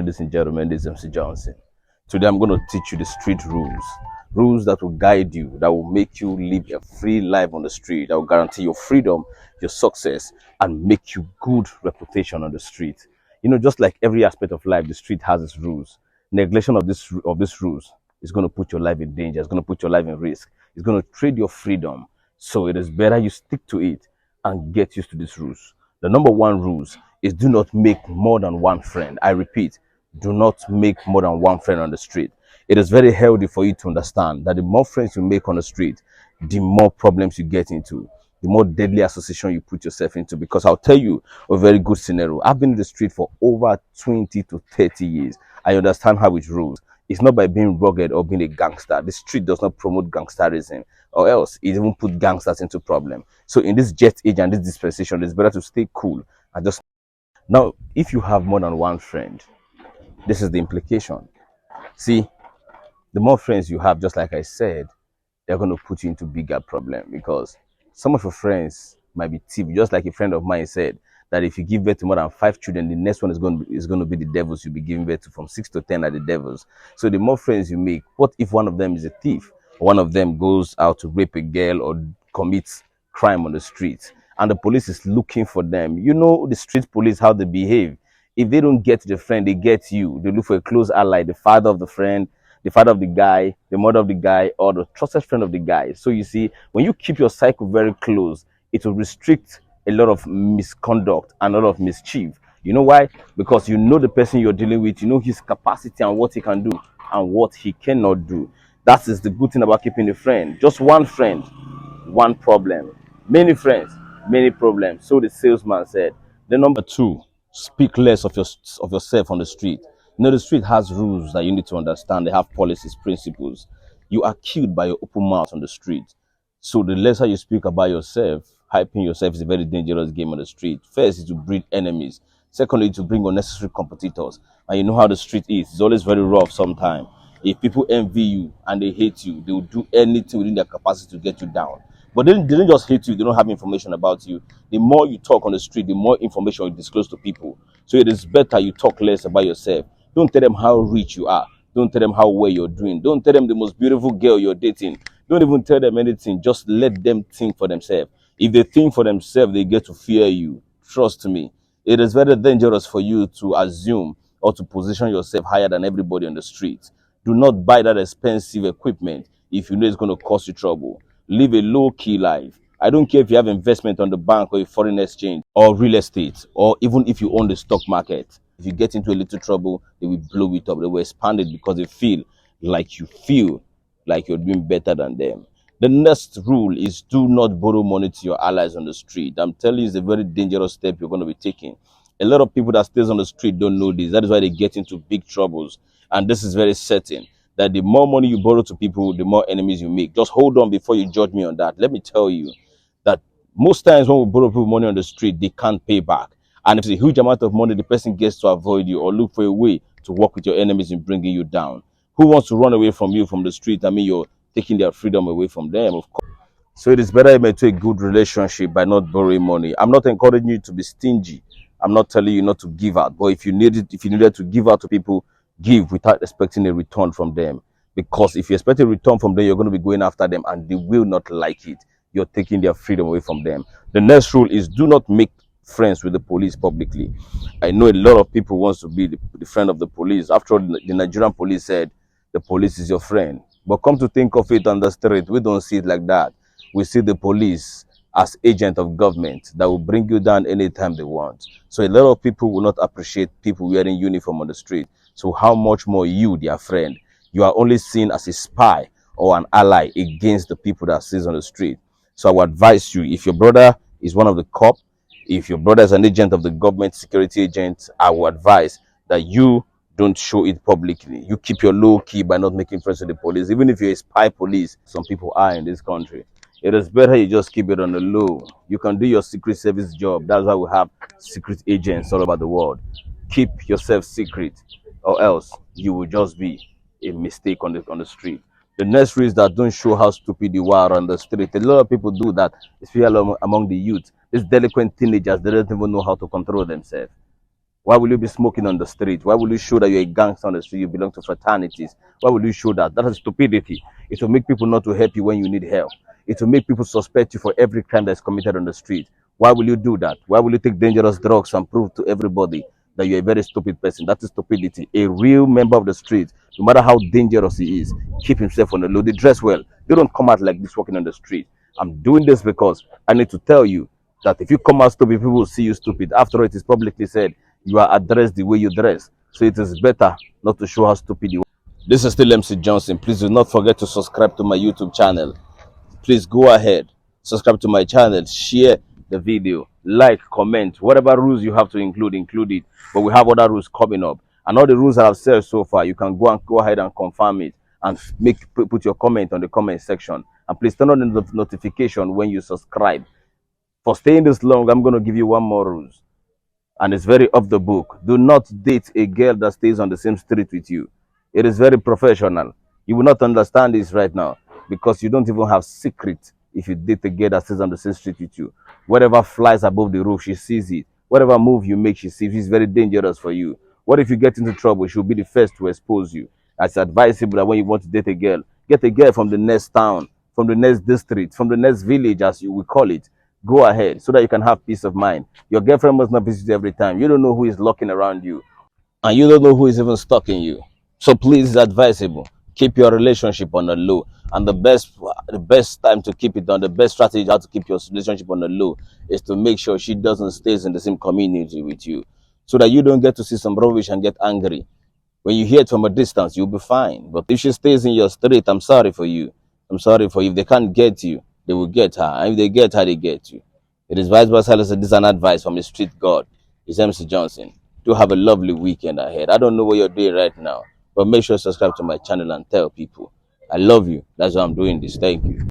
Ladies and gentlemen, this is MC Johnson. Today I'm going to teach you the street rules. Rules that will guide you, that will make you live a free life on the street, that will guarantee your freedom, your success, and make you good reputation on the street. You know, just like every aspect of life, the street has its rules. Neglection of these rules is going to put your life in danger, it's going to put your life in risk, it's going to trade your freedom. So it is better you stick to it and get used to these rules. The number one rules is do not make more than one friend. I repeat, do not make more than one friend on the street. It is very healthy for you to understand that the more friends you make on the street, the more problems you get into, the more deadly association you put yourself into. Because I'll tell you a very good scenario. I've been in the street for over 20 to 30 years. I understand how it rules. It's not by being rugged or being a gangster. The street does not promote gangsterism, or else it even put gangsters into problem. So in this jet age and this dispensation, it's better to stay cool and just. Now, if you have more than one friend, this is the implication. See, the more friends you have, just like I said, they're going to put you into bigger problem, because some of your friends might be thieves. Just like a friend of mine said, that if you give birth to more than 5 children, the next one is going to be the devils you'll be giving birth to. From 6 to 10 are the devils. So the more friends you make, what if one of them is a thief? One of them goes out to rape a girl or commits crime on the street, and the police is looking for them. You know the street police, how they behave. If they don't get the friend, they get you. They look for a close ally, the father of the friend, the father of the guy, the mother of the guy, or the trusted friend of the guy. So you see, when you keep your cycle very close, it will restrict a lot of misconduct and a lot of mischief. You know why? Because you know the person you're dealing with, you know his capacity and what he can do and what he cannot do. That is the good thing about keeping a friend. Just one friend, one problem. Many friends, many problems. So the salesman said. The number two, speak less of yourself on the street. You know, the street has rules that you need to understand. They have policies, principles. You are killed by your open mouth on the street. So the lesser you speak about yourself, hyping yourself is a very dangerous game on the street. First is to breed enemies. Secondly, to bring unnecessary competitors. And you know how the street is. It's always very rough sometimes. If people envy you and they hate you, they will do anything within their capacity to get you down. But they don't just hate you, they don't have information about you. The more you talk on the street, the more information you disclose to people. So it is better you talk less about yourself. Don't tell them how rich you are. Don't tell them how well you're doing. Don't tell them the most beautiful girl you're dating. Don't even tell them anything. Just let them think for themselves. If they think for themselves, they get to fear you. Trust me. It is very dangerous for you to assume or to position yourself higher than everybody on the street. Do not buy that expensive equipment if you know it's going to cause you trouble. Live a low-key life. I don't care if you have investment on the bank or a foreign exchange or real estate, or even if you own the stock market. If you get into a little trouble, they will blow it up. They will expand it because they feel like you're doing better than them. The next rule is do not borrow money to your allies on the street. I'm telling you, it's a very dangerous step you're going to be taking. A lot of people that stays on the street don't know this. That is why they get into big troubles. And this is very certain, that the more money you borrow to people, the more enemies you make. Just hold on before you judge me on that. Let me tell you that most times when we borrow people money on the street, they can't pay back. And if it's a huge amount of money, the person gets to avoid you or look for a way to work with your enemies in bringing you down. Who wants to run away from you from the street? I mean, you're taking their freedom away from them, of course. So it is better you maintain a good relationship by not borrowing money. I'm not encouraging you to be stingy. I'm not telling you not to give out. But if you needed to give out to people, give without expecting a return from them. Because if you expect a return from them, you're going to be going after them and they will not like it. You're taking their freedom away from them. The next rule is do not make friends with the police publicly. I know a lot of people wants to be the friend of the police. After all, the Nigerian police said the police is your friend. But come to think of it on the street, we don't see it like that. We see the police as agent of government that will bring you down anytime they want. So a lot of people will not appreciate people wearing uniform on the street. So how much more you, their friend? You are only seen as a spy or an ally against the people that sits on the street. So I would advise you, if your brother is one of the cops, if your brother is an agent of the government, security agent, I would advise that you don't show it publicly. You keep your low key by not making friends with the police. Even if you're a spy police, some people are in this country. It is better you just keep it on the low. You can do your secret service job. That's why we have secret agents all over the world. Keep yourself secret, or else you will just be a mistake on the street. The next rule is that don't show how stupid you are on the street. A lot of people do that, especially among the youth. These delinquent teenagers, they don't even know how to control themselves. Why will you be smoking on the street? Why will you show that you're a gangster on the street? You belong to fraternities. Why will you show that? That is stupidity. It will make people not to help you when you need help. It will make people suspect you for every crime that's committed on the street. Why will you do that? Why will you take dangerous drugs and prove to everybody that you're a very stupid person? That is stupidity. A real member of the street, no matter how dangerous he is, keep himself on the low. They dress well. They don't come out like this walking on the street. I'm doing this because I need to tell you that if you come out stupid, people will see you stupid. After all, it is publicly said you are addressed the way you dress. So it is better not to show how stupid you are. This is still MC Johnson. Please do not forget to subscribe to my YouTube channel. Please go ahead, subscribe to my channel, share the video, like, comment, whatever rules you have to include it. But we have other rules coming up. And all the rules that I've said so far, you can go ahead and confirm it and put your comment on the comment section. And please turn on the notification when you subscribe. For staying this long, I'm going to give you one more rule. And it's very off the book. Do not date a girl that stays on the same street with you. It is very professional. You will not understand this right now because you don't even have secret if you date a girl that stays on the same street with you. Whatever flies above the roof, she sees it. Whatever move you make, she sees it. It's very dangerous for you. What if you get into trouble? She'll be the first to expose you. It's advisable that when you want to date a girl, get a girl from the next town, from the next district, from the next village, as you will call it. Go ahead so that you can have peace of mind. Your girlfriend must not visit you every time. You don't know who is lurking around you, and you don't know who is even stalking you. So please, it's advisable. Keep your relationship on the low. And the best time to keep it on, the best strategy how to keep your relationship on the low is to make sure she doesn't stay in the same community with you, so that you don't get to see some rubbish and get angry. When you hear it from a distance, you'll be fine. But if she stays in your street, I'm sorry for you. I'm sorry for you. If they can't get you, they will get her. And if they get her, they get you. It is vice versa. This is an advice from a street god. It's MC Johnson. Do have a lovely weekend ahead. I don't know what you're doing right now, but make sure to subscribe to my channel and tell people. I love you. That's why I'm doing this. Thank you.